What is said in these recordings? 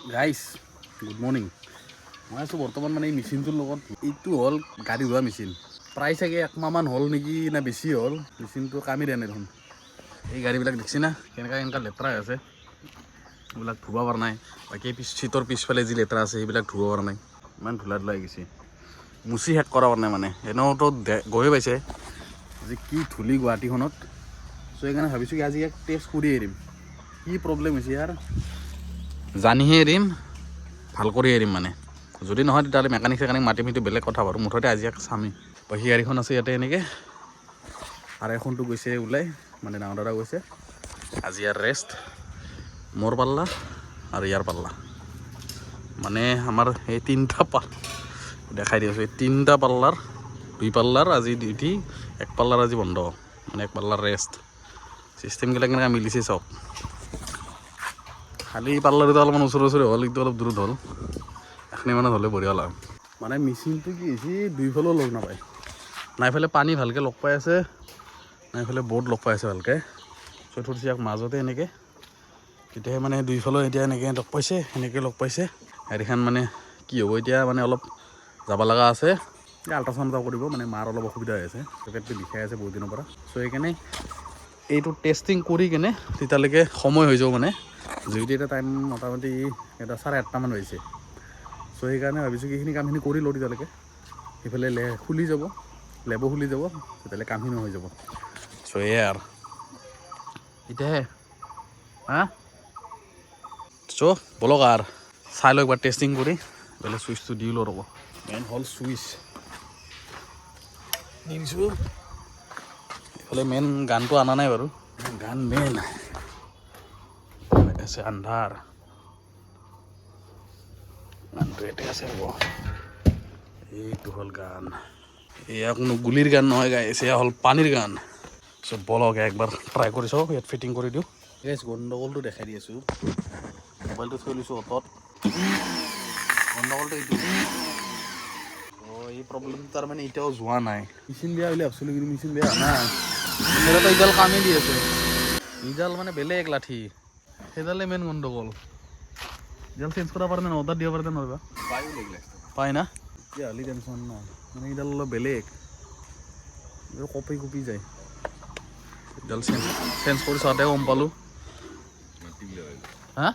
Guys good morning. মই আছোঁ বৰ্তমান মানে এই মেচিনটোৰ লগত। এইটো হ'ল গাড়ী ধোৱা মেচিন। প্ৰায় চাগে একমাহমান হ'ল নেকি না বেছি হ'ল। মেচিনটো কামেই দিয়া নাই দেখোন। এই গাড়ীবিলাক দেখিছে না কেনেকুৱা লেতেৰা হৈ আছে। এইবিলাক ধুব পৰা নাই। বাকী চিটৰ পিছফালে যি লেতেৰা আছে সেইবিলাক ধুব পৰা নাই। ইমান ধূলা হৈ গৈছে। মুচি শেষ কৰা পৰা নাই মানে। এনেওতো গৈয়ে পাইছে যে কি ধূলি গুৱাহাটীখনত। চ' সেইকাৰণে ভাবিছোঁ কি আজি ইয়াক টেষ্ট কৰি এৰিম কি প্ৰব্লেম হৈছে ইয়াৰ। জানিহে এৰিম, ভাল কৰি এৰিম মানে। যদি নহয় তেতিয়াহ'লে মেকানিক চেকানিক মাতিম, সেইটো বেলেগ কথা বাৰু। মুঠতে আজি ইয়াক চামেই। বাকী গাড়ীখন আছে ইয়াতে এনেকৈ, আৰু এখনটো গৈছে ওলাই, মানে ডাঙৰ দাদা গৈছে। আজি ইয়াৰ ৰেষ্ট, মোৰ পাল্লা আৰু ইয়াৰ পাল্লা। মানে আমাৰ এই তিনিটা দেখাই দি আছোঁ। এই তিনিটা পাল্লাৰ, দুই পাল্লাৰ আজি ডিউটি, এক পাল্লাৰ আজি বন্ধ, মানে এক পাল্লাৰ ৰেষ্ট। চিষ্টেমবিলাক কেনেকৈ মিলিছে চাওক। খালি পাল্লাৰ দুটা অলপমান ওচৰে হ'ল, এইটো অলপ দূৰত হ'ল। এখিনি মানত হ'লে বঢ়িয়া হ'ল। মানে মেচিনটো কি হৈছে, দুইফালেও লগ নাপায়। নাইফালে পানী ভালকৈ লগ পাই আছে, নাইফালে বৰ্ড লগ পাই আছে ভালকৈ। চ' থৈছে ইয়াক মাজতে এনেকৈ, তেতিয়াহে মানে দুইফালেও এতিয়া এনেকৈ লগ পাইছে, এনেকৈ লগ পাইছে। গাড়ীখন মানে কি হ'ব এতিয়া, মানে অলপ যাব লগা আছে। আল্ট্ৰাচাউণ্ড এটা কৰিব, মানে মাৰ অলপ অসুবিধা হৈ আছে, পেটটো বিষাই আছে বহুত দিনৰ পৰা। চ' সেইকাৰণে এইটো টেষ্টিং কৰি কেনে তেতিয়ালৈকে সময় হৈ যাব মানে। যিহেতু এটা টাইম মোটামুটি এটা 8:30মান হৈছে। চ' সেইকাৰণে ভাবিছোঁ কি এইখিনি কামখিনি কৰি লওঁ তেতিয়ালৈকে। সেইফালে খুলি যাব, লেবো খুলি যাব, তেতিয়াহ'লে কামখিনি হৈ যাব। চ' এয়াই আৰু এতিয়াহে চ' বলক আৰু চাই লওঁ একবাৰ টেষ্টিং কৰি। বেলেগ চুইচটো দি লওঁ ৰ'ব। মেইন হ'ল চুইচ দি দিছোঁ। এইফালে মেইন গানটো অনা নাই বাৰু, গান মেইন আছে আন্ধাৰ। গানটো ইয়াতে আছে ৰ'ব। এইটো হ'ল গান। এয়া কোনো গুলিৰ গান নহয় গাইছ, এয়া হ'ল পানীৰ গান। চ' বলক একবাৰ ট্ৰাই কৰি চাওঁ, ইয়াত ফিটিং কৰি দিওঁ। গাইছ গণ্ডগোলটো দেখাই দি আছোঁ। মোবাইলটো থৈ লৈছোঁ অটত। গণ্ডগোলটো এইটো। এই প্ৰব্লেমটো তাৰমানে এতিয়াও যোৱা নাই। মেচিন বেয়া বুলি ভাবিছিলোঁ, কিন্তু মেচিন বেয়া নাই। সেইডালতো এইডাল কামেই দি আছে। এইডাল মানে বেলেগ লাঠি, সেইডালে মেইন গণ্ডগোল। এইডাল চেঞ্জ কৰিব পাৰে নে অৰ্ডাৰ দিব পাৰে নহ'বা পায় না? তেতিয়াহ'লে টেনশ্যন নাই। মানে এইডাল অলপ বেলেগ, এইডাল কঁপি যায়। এইডাল চেঞ্জ কৰি চাওঁতে গম পালোঁ। হা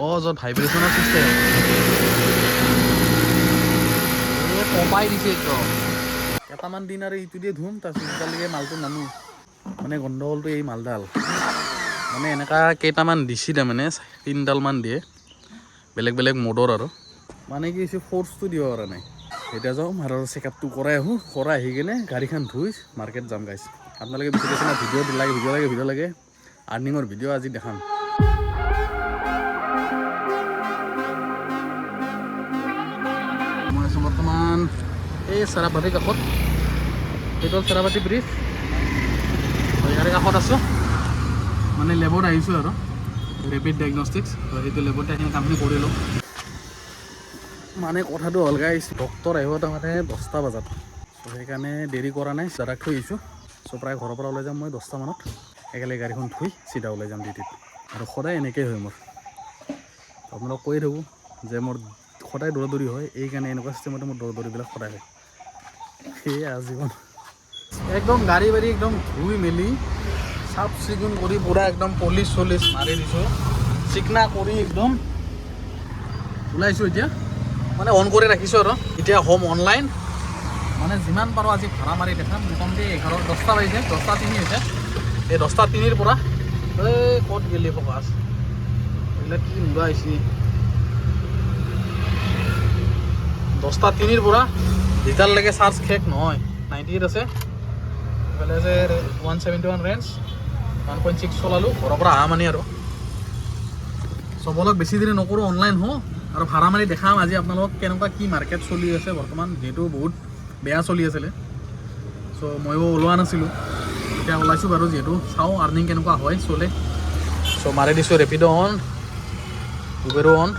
অঁ, য'ত ভাইব্ৰেশ্যনৰ চিষ্টেম কমাই দিছে একদম। কেইটামান দিন আৰু এইটো দিয়ে ধুম, তাৰপিছত যেতিয়ালৈকে মালটো নানো। মানে গণ্ডগোলটো এই মালডাল, মানে এনেকুৱা কেইটামান দিছে তাৰমানে 3ডালমান দিয়ে, বেলেগ বেলেগ মডৰ আৰু। মানে কি হৈছে, ফ'ৰ্চটো দিব পৰা নাই। এতিয়া যাওঁ আৰু চেকআপটো কৰাই আহোঁ। কৰাই আহি কিনে গাড়ীখন ধুই মাৰ্কেট যাম গাইছ। আপোনালোকে বিচাৰি আছে না ভিডিঅ' লাগে আৰ্নিঙৰ ভিডিঅ' আজি দেখাম। মই আছোঁ বৰ্তমান এই চেৰাবাটিৰ কাষত। সেইটো হ'ল চেৰাবাটি ব্ৰিজ। ইয়াৰে কাষত আছোঁ, মানে লেবত আহিছোঁ আৰু ৰেপিড ডায়েগনষ্টিক্স। সেইটো লেবতে এইখিনি কামখিনি কৰিলোঁ। মানে কথাটো হ'ল গাইছ, ডক্তৰ আহিব তাৰমানে 10টা বজাত। চ' সেইকাৰণে দেৰি কৰা নাই, দাদাক থৈ আহিছোঁ। চ' প্ৰায় ঘৰৰ পৰা ওলাই যাম মই 10টা মানত। একেলগে গাড়ীখন থৈ চিধা ওলাই যাম ডিউটিত। আৰু সদায় এনেকৈ হয় মোৰ। আপোনালোকক কৈয়ে থাকোঁ যে মোৰ সদায় দৌৰা হয়। এইকাৰণে এনেকুৱা চিষ্টেমতে মোৰ দৌৰাবিলাক সদায় হয়। সেয়ে আজীৱন একদম গাড়ী বাৰী একদম ধুই মেলি চাফ চিকুণ কৰি পূৰা একদম পলিচ চলিচ মাৰি দিছোঁ, চিকনা কৰি একদম ওলাইছোঁ। এতিয়া মানে অন কৰি ৰাখিছোঁ আৰু এতিয়া হোম অনলাইন। মানে যিমান পাৰোঁ আজি ভাড়া মাৰি দেখাম। মোটামুটি 10টা বাজিছে, 10:03 হৈছে। এই 10:03 পৰা এই ক'ত গেলি ফকাচ এইবিলাক কি নোলোৱা হৈছে। 10:03 পৰা যেতিয়ালৈকে চাৰ্জ শেষ নহয়, 98 আছে। এইফালে আছে 171 ৰেঞ্জ, 1.6 চলালোঁ ঘৰৰ পৰা অহা মানে আৰু। চবলক বেছি দেৰি নকৰোঁ, অনলাইন হওঁ আৰু ভাড়া মাৰি দেখাম আজি আপোনালোকক কেনেকুৱা কি মাৰ্কেট চলি আছে বৰ্তমান। যিহেতু বহুত বেয়া চলি আছিলে, চ' ময়ো ওলোৱা নাছিলোঁ, এতিয়া ওলাইছোঁ বাৰু। যিহেতু চাওঁ আৰ্নিং কেনেকুৱা হয় চলে। চ' মাৰি দিছোঁ ৰেপিড' অন, উবেৰো অন।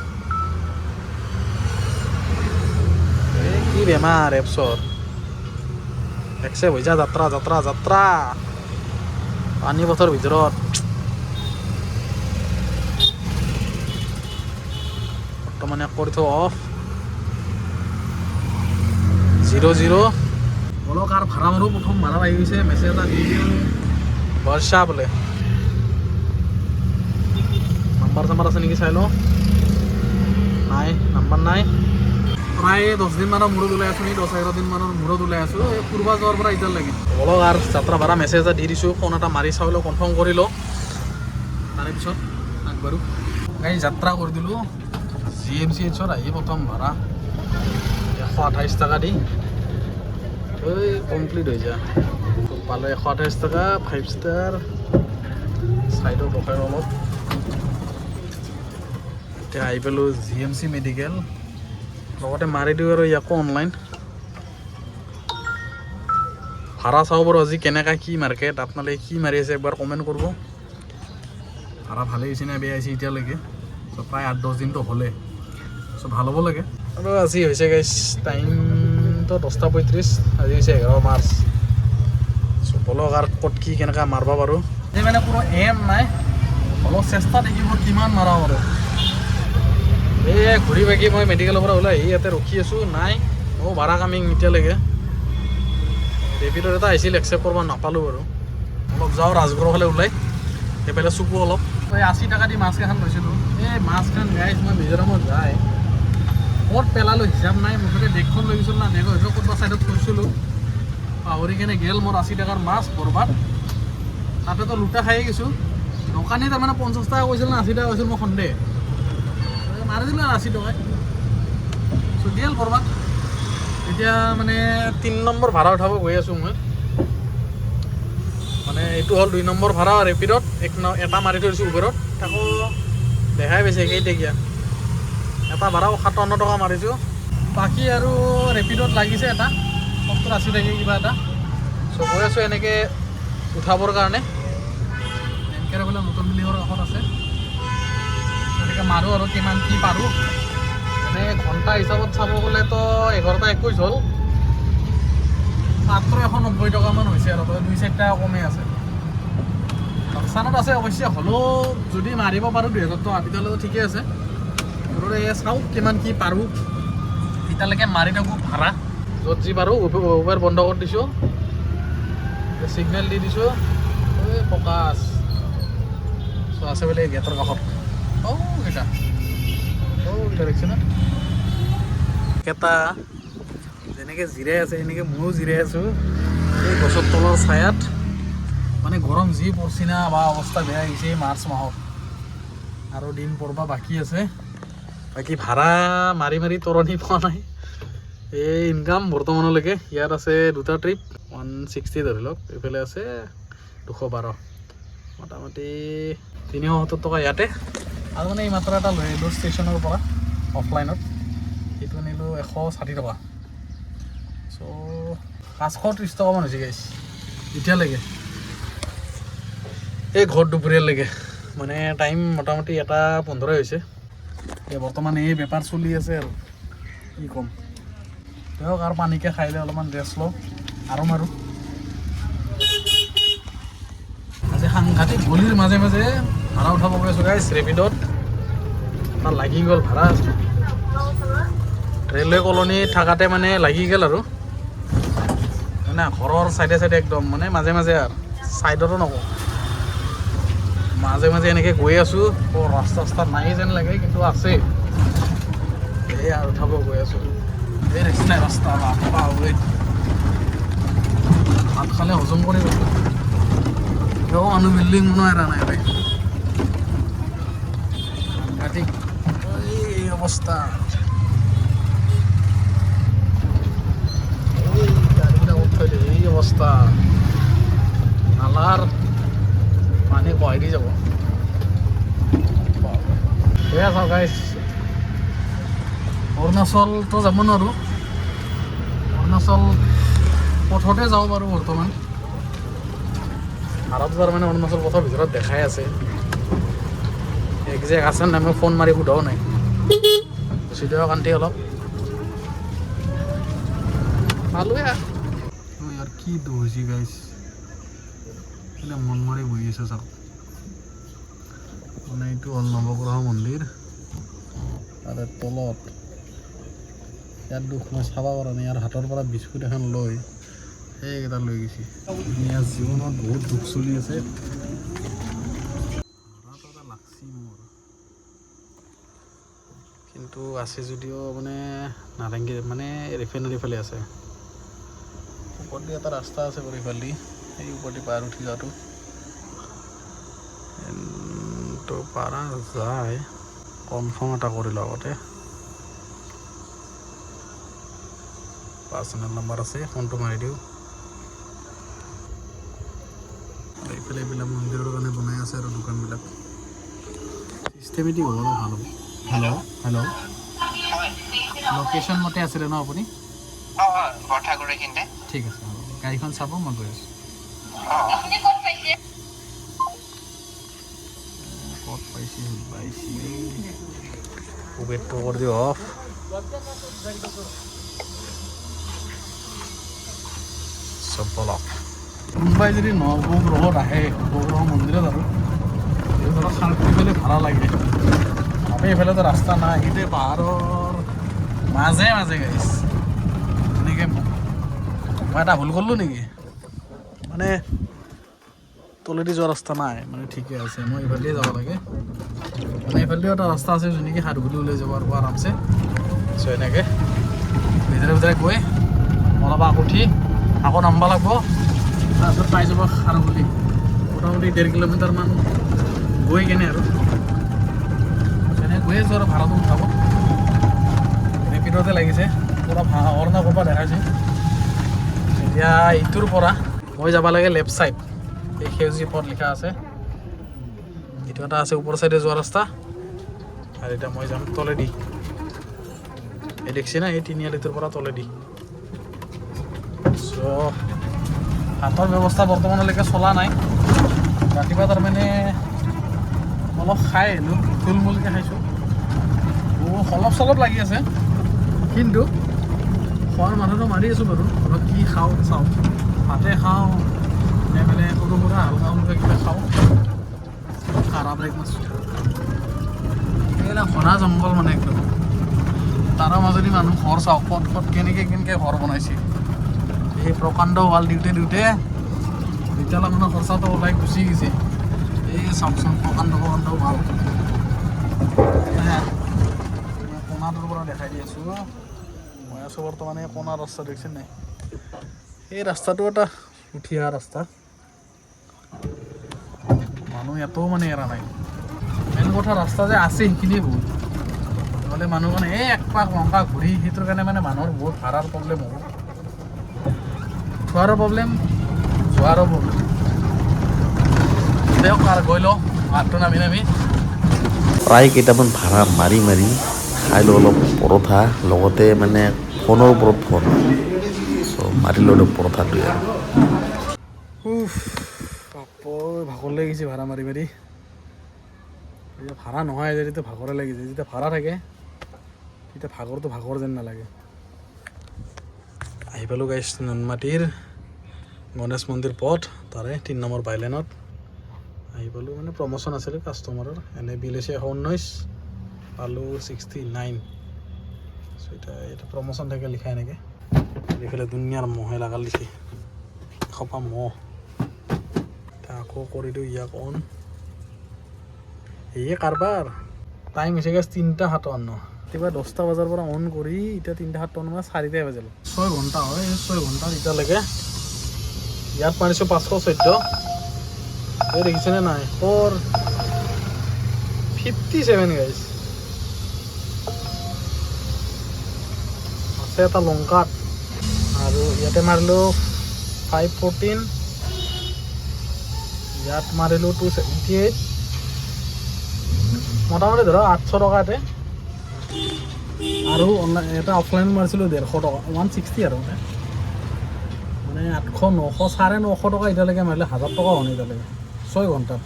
এই কি বেমাৰ এপছৰ, একচেপ্ট হৈ যা যাত্ৰা যাত্ৰা যাত্ৰা পানী পথৰ ভিতৰত। বৰ্তমানে কৰি থওঁ অফ 00 বলক আৰু ভাড়া মাৰোঁ প্ৰথম ভাড়া আহি গৈছে মেছেজ এটা দি দিওঁ বৰ্ষা বোলে নাম্বাৰ চাম্বাৰ আছে নেকি চাই লওঁ নাই নাম্বাৰ নাই প্ৰায় 10 দিনমানৰ মূৰত ওলাই আছোঁ 10-11 দিনমানৰ মূৰত ওলাই আছোঁ এই ফুৰিব যোৱাৰ পৰা এতিয়ালৈকে বলক আৰু যাত্ৰা ভাড়া মেছেজ এটা দি দিছোঁ ফোন এটা মাৰি চাই লওঁ কনফাৰ্ম কৰি লওঁ তাৰে পিছত আগবাঢ়ো এই যাত্ৰা কৰি দিলোঁ GMCHত আহি প্ৰথম ভাড়া 128 টকা দি এই কমপ্লিট হৈ যায় পালোঁ 128 টকা 5 ষ্টাৰ চাইডত ৰখাই অলপ এতিয়া আহি পালোঁ GMC মেডিকেল লগতে মাৰি দিওঁ আৰু ইয়াকো অনলাইন ভাড়া চাব পাৰোঁ আজি কেনেকৈ কি মাৰ্কেট আপোনালোকে কি মাৰি আছে একবাৰ কমেণ্ট কৰিব ভাড়া ভালেই হৈছে নে বেয়া হৈছে এতিয়ালৈকে চ' প্ৰায় 8-10 দিনটো হ'লে চ' ভাল হ'ব লাগে আৰু আজি হৈছে গাইছ টাইমটো 10:35 আজি হৈছে 11 মাৰ্চ চ' বলক আৰু ক'ত কি কেনেকৈ মাৰিব পাৰোঁ এই মানে কোনো এম নাই অলপ চেষ্টা থাকিব কিমান মাৰা পাৰোঁ এই ঘূৰি বাকী মই মেডিকেলৰ পৰা ওলাই আহি ইয়াতে ৰখি আছোঁ নাই মই ভাড়া কামিং এতিয়ালৈকে ৰেপিডৰ এটা আহিছিল একচেপ্ট কৰিব নাপালোঁ বাৰু অলপ যাওঁ ৰাজগড়ৰ ফালে ওলাই সেইফালে চুকো অলপ এই 80 টকা দি মাছ কেইখন লৈছিলোঁ এই মাছখন গাইছ মই মিজোৰামত যায় ক'ত পেলালোঁ হিচাপ নাই মুঠতে বেগখন লৈ গৈছিলোঁ না বেগৰ ভিতৰত ক'ৰবাত ছাইডত থৈছিলোঁ পাহৰি কেনে গেল মোৰ 80 টকাৰ মাছ বৰবাদ তাতেতো লুটা খাই গৈছোঁ দোকানী তাৰমানে 50 টকা কৈছিল না 80 টকা কৈছিল মই সন্দেহ মাৰি দিলোঁ আৰু 80 টকাই চ' গেল বৰবাদ এতিয়া মানে 3 নম্বৰ ভাড়া উঠাব গৈ আছোঁ মই মানে এইটো হ'ল 2 নম্বৰ ভাড়া ৰেপিডত এটা মাৰি থৈ দিছোঁ উবেৰত তাকো দেখাই পাইছে কেইটকীয়া এটা ভাড়া 57 টকা মাৰিছোঁ বাকী আৰু ৰেপিডত লাগিছে এটা 70-80 টকা কিবা এটা চ' গৈ আছোঁ এনেকৈ উঠাবৰ কাৰণে এনেকৈ বোলে নতুন বিল্ডিঙৰ কাষত আছে এনেকৈ মাৰোঁ আৰু কিমান কি পাৰোঁ মানে ঘণ্টা হিচাপত চাব গ'লেতো 11:21 হ'ল মাত্ৰ 190 টকামান হৈছে আৰু 2-4 টকা কমেই আছে লোকচানত আছে অৱশ্যে হ'লেও যদি মাৰিব পাৰোঁ 2000 টকা তেতিয়াহ'লেতো ঠিকেই আছে মুঠতে চাওঁ কিমান কি পাৰোঁ এতিয়ালৈকে মাৰি থাকোঁ ভাড়া য'ত যি পাৰোঁ উবেৰ বন্ধ কৰি দিছোঁ ছিগনেল দি দিছোঁ এই প্ৰকাশ চ' আছে বোলে গেটৰ কাষত কেইটা দেখিছে না কেইটা যেনেকৈ জিৰাই আছে সেনেকৈ ময়ো জিৰাই আছোঁ এই গছৰ তলৰ ছায়াত মানে গৰম যি পৰছি না বা অৱস্থা বেয়া হৈছে মাৰ্চ মাহত আৰু দিন পৰবা বাকী আছে বাকী ভাড়া মাৰি মাৰি তৰণি পোৱা নাই এই ইনকাম বৰ্তমানলৈকে ইয়াত আছে দুটা ট্ৰিপ 160 ধৰি লওক এইফালে আছে 212 মোটামুটি 370 টকা ইয়াতে আৰু মানে এই মাত্ৰ এটা লৈ আহিলোঁ ষ্টেচনৰ পৰা অফলাইনত সেইটো আনিলোঁ 160 টকা চ' 530 টকামান হৈছে গাইছ এতিয়ালৈকে এই ঘৰ দুপৰীয়ালৈকে মানে টাইম মোটামুটি 1:15 হৈছে এই বৰ্তমান এই বেপাৰ চলি আছে আৰু কি ক'ম তেওঁক আৰু পানীকে খাই লৈ অলপমান ৰেষ্ট লওঁ আৰু মাৰোঁ আজি সাংঘাতিক গলিৰ মাজে মাজে ভাড়া উঠাব গৈ আছোঁ গাইছ ৰেপিডত তাৰ লাগি গ'ল ভাড়া ৰেলৱে কলনী থাকাতে মানে লাগি গ'ল আৰু মানে ঘৰৰ চাইডে চাইডে একদম মানে মাজে মাজে আৰু ছাইডতো নকওঁ মাজে মাজে এনেকৈ গৈ আছোঁ ৰাস্তা নাই যেন লাগে কিন্তু আছে এই আৰু উঠাব গৈ আছোঁ এই দেখিছে নাই ৰাস্তা ভাত খালে হজম কৰি গৈছোঁ কিয় মানুহ বিল্ডিং বনোৱা এৰা নাই ভাই সাংঘাতিক এই অৱস্থা এই গাড়ীবিলাক উঠাই দিয়ে এই অৱস্থা নালাৰ পানী বহাই দি যাব সেয়া চাওক গাইছ অৰুণাচলতো যাব নোৱাৰোঁ অৰুণাচল পথতে যাব পাৰোঁ বৰ্তমান ভাৰত যোৱাৰ মানে অৰুণাচল পথৰ ভিতৰত দেখাই আছে একজেক্ট আছে নাই মই ফোন মাৰি সোধাও নাই গুচি দিয়ক কান্তি অলপ পালোঁ ইয়াৰ কি দৌৰিছে গাইছ মন মাৰি বহি আছে চাওক মানে এইটো হ'ল নৱগ্ৰহ মন্দিৰ তাৰে তলত ইয়াত দুখ মই চাব পৰা নাই, ইয়াৰ হাতৰ পৰা বিস্কুট এখন লৈ সেইকেইটা লৈ গৈছে। ইয়াৰ জীৱনত বহুত দুখ চলি আছে। লাগছি মোৰ, কিন্তু আছে যদিও মানে নাৰেংগী মানে ৰিফাইনাৰী ফালে আছে। ওপৰত দি এটা ৰাস্তা আছে বাৰু ইফালে, সেই ওপৰদি পাৰ উঠি যোৱাটো তো পাৰা যায়। কনফাৰ্ম এটা কৰিলোঁ আগতে। পাৰ্চনেল নাম্বাৰ আছে, ফোনটো মাৰি দিওঁ। এইফালে এইবিলাক মন্দিৰৰ কাৰণে বনাই আছে আৰু দোকানবিলাক চিষ্টেমেটিক হ'ব আৰু ভাল হ'ব। হেল্ল' হেল্ল', লোকেশ্যন মতে আছিলে ন আপুনি? ঠিক আছে, গাড়ীখন চাব, মই গৈ আছোঁ। ক'ত পাইছি উবেৰটো কৰি দিওঁ অফ। চব বলক। কোনোবাই যদি নৱগ্ৰহত আহে, নৱগ্ৰহ মন্দিৰত আৰু এইফালে খাল পেলাই ভাড়া লাগে। আমি এইফালেতো ৰাস্তা নাই, এইটো পাহাৰৰ মাজে মাজে গাইছ। এনেকৈ মই এটা ভুল কৰিলোঁ নেকি? মানে তলেদি যোৱা ৰাস্তা নাই, মানে ঠিকে আছে, মই এইফালেদিয়ে যাব লাগে। মানে এইফালেদিও এটা ৰাস্তা আছে যোন নেকি হাতগুলি ওলাই যাব আৰু আৰামছে। চ' এনেকৈ ভিতৰে ভিতৰে গৈ অলপ উঠি আকৌ নামিব লাগিব, তাৰপিছত পাই যাব খাৰগুলি। মোটামুটি 1.5 কিলোমিটাৰমান গৈ কেনে আৰু এনেকৈ গৈ আছোঁ আৰু ভাড়াটো উঠাব। ৰেপিডতে লাগিছে, পূৰা অৰ্ণা কৰবা দেখাইছে। এতিয়া ইটোৰ পৰা মই যাব লাগে লেফ্ট ছাইড, এই সেউজীয়া পথ লিখা আছে। এইটো এটা আছে ওপৰ চাইডে যোৱা ৰাস্তা, আৰু এতিয়া মই যাম তলেদি। এই দেখিছে না, এই তিনিআলিটোৰ পৰা তলেদি। চ' হাতৰ ব্যৱস্থা বৰ্তমানলৈকে চলা নাই। ৰাতিপুৱা তাৰমানে অলপ খাই আহিলোঁ, থুলমূলকৈ খাইছোঁ। অলপ চলপ লাগি আছে, কিন্তু খোৱাৰ মাথাটো মাৰি আছোঁ বাৰু। অলপ কি খাওঁ চাওঁ, ভাতে খাওঁ নে মানে সৰু সুৰা হালকা হালকা কিবা খাওঁ। কাৰা ব্ৰেকফাষ্ট, এইবিলাক ঘনা জংঘল মানে একদম। তাৰ মাজেদি মানুহ ঘৰ চাওঁ, ক'ত ক'ত কেনেকৈ ঘৰ বনাইছে। এই প্ৰকাণ্ড ৱাল দিওঁতে এতিয়ালৈ মানে খৰচাটো ওলাই গুচি গৈছে। এই চাওকচোন, প্ৰকাণ্ড ৱাল। কোণাটোৰ পৰা দেখাই দি আছোঁ। মই আছোঁ বৰ্তমানে কোণা ৰাস্তা, দেখিছে নাই? এই ৰাস্তাটো এটা উঠি অহা ৰাস্তা, মানুহ এটাও মানে এৰা নাই। মেইন কথা ৰাস্তা যে আছে সেইখিনিয়ে বহুত, নহ'লে মানুহ মানে এক পাক লংকা ঘূৰি সেইটোৰ কাৰণে মানে মানুহৰ বহুত ভাড়াৰ প্ৰব্লেম হ'ব। খোৱাৰো প্ৰব্লেম, যোৱাৰো প্ৰব্লেম। দিয়ক আৰু গৈ লওঁ, ভাতটো নামি প্ৰায় কেইটামান ভাড়া মাৰি খাই লওঁ অলপ পৰঠা, লগতে মানে ফোনৰ ওপৰত ফোন। চ' মাৰি লওঁ পৰঠাটোৱে আৰু। ভাগৰ লাগিছে ভাড়া মাৰি। এতিয়া ভাড়া নহয় যেতিয়া ভাগৰে লাগিছে, যেতিয়া ভাড়া থাকে তেতিয়া ভাগৰ যেন নালাগে। আহি পালোঁ গাইছ নুনমাটিৰ গণেশ মন্দিৰ পথ, তাৰে 3 নম্বৰ বাইলেনত আহি পালোঁ। মানে প্ৰমোশ্যন আছিলে কাষ্টমাৰৰ, এনে বিল হৈছে 119, পালোঁ 69। চ' এতিয়া প্ৰমোশ্যন থাকে লিখা এনেকৈ। এইফালে দুনিয়াৰ মহে লগাল দিছে, এসোপা মহ। এতিয়া আকৌ কৰি দিওঁ ইয়াক অন। সেয়ে কাৰবাৰ টাইম হৈছে গেছ 3:57। ৰাতিপুৱা 10টা বজাৰ পৰা অন কৰি এতিয়া 3:57 মানে 4টাই বাজিল। 6 ঘণ্টা হয়, এই 6 ঘণ্টাত এতিয়ালৈকে ইয়াত মাৰিছোঁ 514। এই দেখিছেনে নাই? 457 গাইছ। আছে এটা লংকাত, আৰু ইয়াতে মাৰিলোঁ 514, ইয়াত মাৰিলোঁ 278। মোটামুটি ধৰক 800 টকাতে। আৰু অনলাইন এটা অফলাইন মাৰিছিলোঁ 150 টকা, 160 আৰু মানে 800, 900, 950 টকা এতিয়ালৈকে মাৰিলে 1000 টকা হোৱা নাই এতিয়ালৈকে 6 ঘণ্টাত।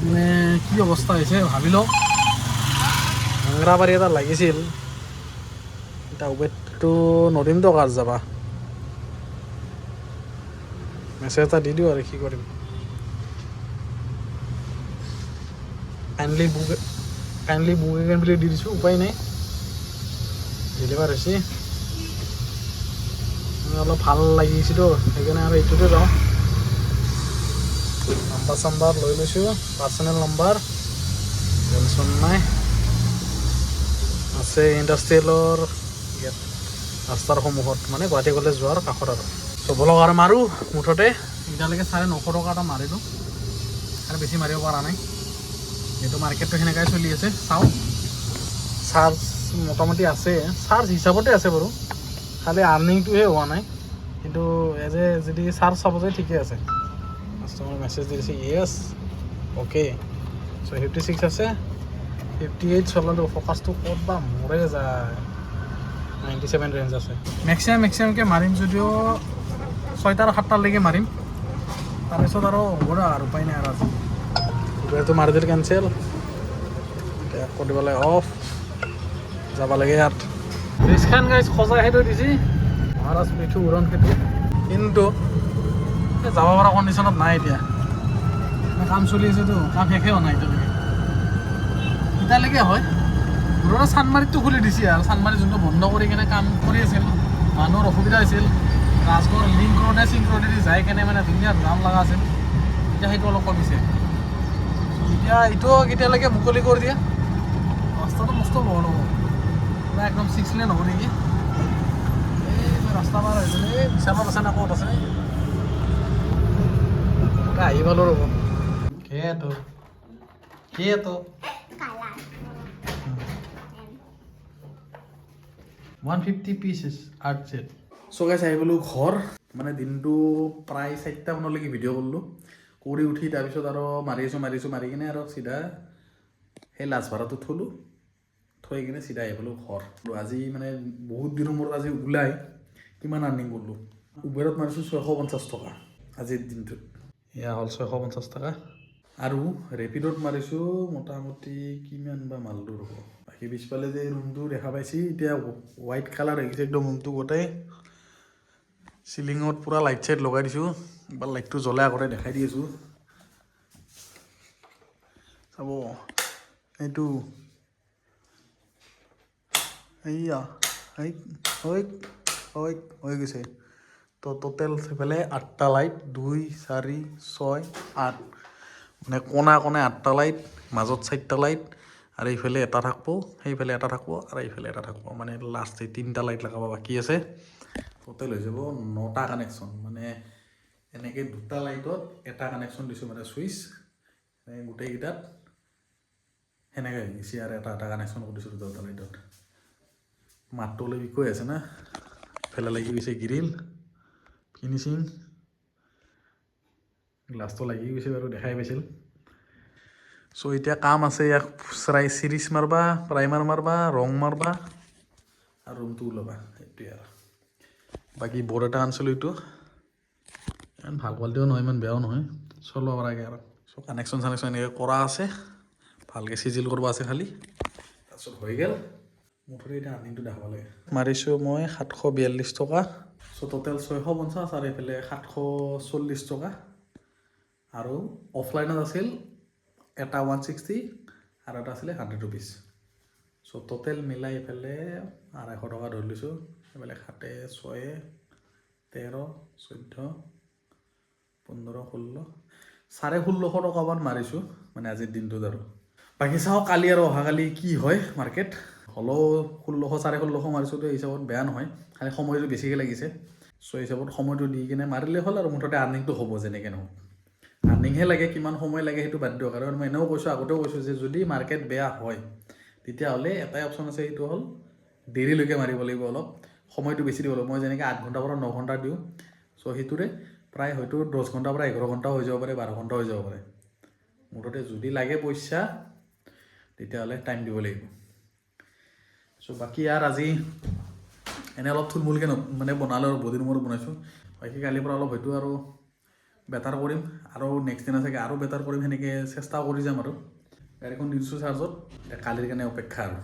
মানে কি অৱস্থা হৈছে ভাবি লওক। ভাংৰাবাৰী এটা লাগিছিল, এতিয়া উবেৰটো নদিমতো কাৰ যাবা। মেছেজ এটা দি দিওঁ আৰু কি কৰিম। কাইণ্ডলি কাইণ্ডলি বুক এগেইন বুলি দি দিছোঁ, উপায় নাই, ডেলিভাৰ হৈছে। অলপ ভাল লাগিছেতো সেইকাৰণে আৰু এইটোতে যাওঁ। নাম্বাৰ চাম্বাৰ লৈ লৈছোঁ, পাৰ্চনেল নাম্বাৰ, টেনশ্যন নাই। আছে ইণ্ডাষ্ট্ৰিয়েলৰ ইয়াত ৰাস্তাৰ সন্মুখত, মানে গুৱাহাটী কলেজ যোৱাৰ কাষত আৰু। চবলক আৰু মাৰোঁ মুঠতে এতিয়ালৈকে 950 টকা এটা মাৰিলোঁ আৰু বেছি মাৰিব পৰা নাই। যিহেতু মাৰ্কেটটো সেনেকুৱাই চলি আছে। চাওঁ, চাৰ্জ মোটামুটি আছে, চাৰ্জ হিচাপতে আছে বাৰু, খালি আৰ্নিংটোহে হোৱা নাই। কিন্তু যদি চাৰ্জ চাব যায় ঠিকে আছে। কাষ্টমাৰ মেছেজ দি দিছে য়েছ অ'কে। চ' 56 আছে, 58 চলালোঁ। ফ'কাছটো ক'ত বা মৰে যায়, 97 ৰেঞ্জ আছে। মেক্সিমামকৈ মাৰিম যদিও 6টা আৰু 7টালৈকে মাৰিম, তাৰপিছত আৰু হ'ব আৰু উপায় নাই। আৰু আজি উবেৰটো মাৰি দিল কেঞ্চেল, এতিয়া আকৌ দিব লাগে অফ, যাব লাগে ইয়াত। ব্ৰিজখন গাইজ সজাই সেইটো দিছে মহাৰাজ পৃথু উৰণ সেইটো, কিন্তু যাব পৰা কণ্ডিশ্যনত নাই এতিয়া। কাম চলি আছেতো, কাম শেষে হোৱা নাই এতিয়ালৈকে হয়। ঘৰৰ চানমাৰীটো খুলি দিছে আৰু চানমাৰী যোনটো বন্ধ কৰি কিনে কাম কৰি আছিল, মানুহৰ অসুবিধা হৈছিল। ৰাজগড় লিংক ৰোডে চিংক ৰোডেদি যাই কেনে মানে ধুনীয়া জাম লগা আছিল, এতিয়া সেইটো অলপ কমিছে। এতিয়া এইটো কেতিয়ালৈকে মুকলি কৰি দিয়ে, ৰাস্তাটো মস্ত বহল হ'ব, পুৰা একদম 6 লেন হ'ব নেকি। এই ৰাস্তা পাৰ হৈ গ'লে এই বিশালত আছে না ক'ত আছে, আহি পালোঁ ৰ'ব। সেইটো 150 pieces আৰ্ট ছেট। চ' গাইছ আহি পালোঁ ঘৰ, মানে দিনটো প্ৰায় 4টা মানলৈকে ভিডিঅ' কৰিলোঁ। কৰি উঠি তাৰপিছত আৰু মাৰি কিনে আৰু চিধা সেই লাজ ভাড়াটো থৈ কিনে চিধা আহি পালোঁ ঘৰ। আজি মানে বহুত দিনৰ মূৰত আজি ওলাই কিমান আৰ্নিং কৰিলোঁ। উবেৰত মাৰিছোঁ 650 টকা আজিৰ দিনটোত, এয়া হ'ল 650 টকা। আৰু ৰেপিডত মাৰিছোঁ মোটামুটি কিমান বা মাৰিলোঁ ৰ'ব। বাকী পিছফালে যে ৰুমটো দেখা পাইছি, এতিয়া হোৱাইট কালাৰ আহিছে একদম ৰুমটো গোটেই। চিলিঙত পূৰা লাইট চাইট লগাই দিছোঁ, এবাৰ লাইটটো জ্বলাই আগতে দেখাই দি আছোঁ চাব। এইটো এইয়া হৈ গৈছে। তো টোটেল সেইফালে 8টা লাইট, 2, 4, 6, 8, মানে কোণা 8টা লাইট, মাজত 4টা লাইট, আৰু এইফালে এটা থাকিব, সেইফালে এটা থাকিব, আৰু এইফালে এটা থাকিব, মানে লাষ্ট এই 3টা লাইট লগাব বাকী আছে। টোটেল হৈ যাব 9টা কানেকশ্যন, মানে এনেকৈ 2টা লাইটত এটা কানেকশ্যন দিছোঁ, মানে চুইচ গোটেইকেইটাত সেনেকৈ হৈ গৈছে। আৰু এটা কানেকশ্যন কৰি দিছোঁ 2টা লাইটত। মাতটো অলপ ইকৈ আছে না, ইফালে লাগি গৈছে গ্ৰিল ফিনিচিং, গ্লাছটো লাগি গৈছে বাৰু, দেখাই পাইছিল। চ' এতিয়া কাম আছে, ইয়াক চিৰিজ মাৰবা, প্ৰাইমাৰ মাৰবা, ৰং মাৰবা আৰু ৰুমটো ওলাবা, সেইটোৱে আৰু। বাকী বৰ্ড এটা আনিছিলোঁ, এইটো ইমান ভাল কোৱালিটিও নহয়, ইমান বেয়াও নহয়, চলাব পৰাকৈ আৰু। চ' কানেকশ্যন এনেকৈ কৰা আছে, ভালকৈ চিজিল কৰিব আছে খালি, তাৰপিছত হৈ গ'ল। মুঠতে এতিয়া আৰ্নিংটো দেখাব লাগে। মাৰিছোঁ মই 742 টকা। চ' টোটেল 650 আৰু এইফালে 740 টকা। আৰু অফলাইনত আছিল এটা 160 আৰু এটা আছিলে 100 ৰুপিজ। চ' টোটেল মিলাই এইফালে 250 টকা ধৰি লৈছোঁ। এইফালে 7, 6, 13, 14, 15, 16, 1650 টকামান মাৰিছোঁ মানে আজিৰ দিনটোত আৰু। বাকী চাওঁ কালি আৰু অহাকালি কি হয় মাৰ্কেট। হ'লেও 1600, 1650 মাৰিছোঁতো হিচাপত বেয়া নহয়, খালি সময়টো বেছিকৈ লাগিছে। চ' হিচাপত সময়টো দি কিনে মাৰিলে হ'ল আৰু মুঠতে আৰ্নিংটো হ'ব যেনেকৈ নহওক। আৰ্নিংহে লাগে, কিমান সময় লাগে সেইটো বাদ দিয়ক। কাৰণ মই এনেও কৈছোঁ, আগতেও কৈছোঁ যে যদি মাৰ্কেট বেয়া হয় তেতিয়াহ'লে এটাই অপশ্যন আছে, সেইটো হ'ল দেৰিলৈকে মাৰিব লাগিব, অলপ সময়টো বেছি দিব লাগিব। মই যেনেকৈ 8 ঘণ্টাৰ পৰা 9 ঘণ্টা দিওঁ, চ' সেইটোৰে প্ৰায় হয়তো 10 ঘণ্টাৰ পৰা 11 ঘণ্টাও হৈ যাব পাৰে, 12 ঘণ্টাও হৈ যাব পাৰে। মুঠতে যদি লাগে পইচা তেতিয়াহ'লে টাইম দিব লাগিব। চ' বাকী আৰু আজি এনেই অলপ থুলমূলকৈ মানে বনালোঁ আৰু বহুদিনৰ মূৰত বনাইছোঁ। বাকী কালিৰ পৰা অলপ হয়তো আৰু বেটাৰ কৰিম, আৰু নেক্সট দিনা চাগে আৰু বেটাৰ কৰিম, সেনেকৈ চেষ্টা কৰি যাম আৰু। গাড়ীখন দি দিছোঁ চাৰ্জত, কালিৰ কাৰণে অপেক্ষা আৰু।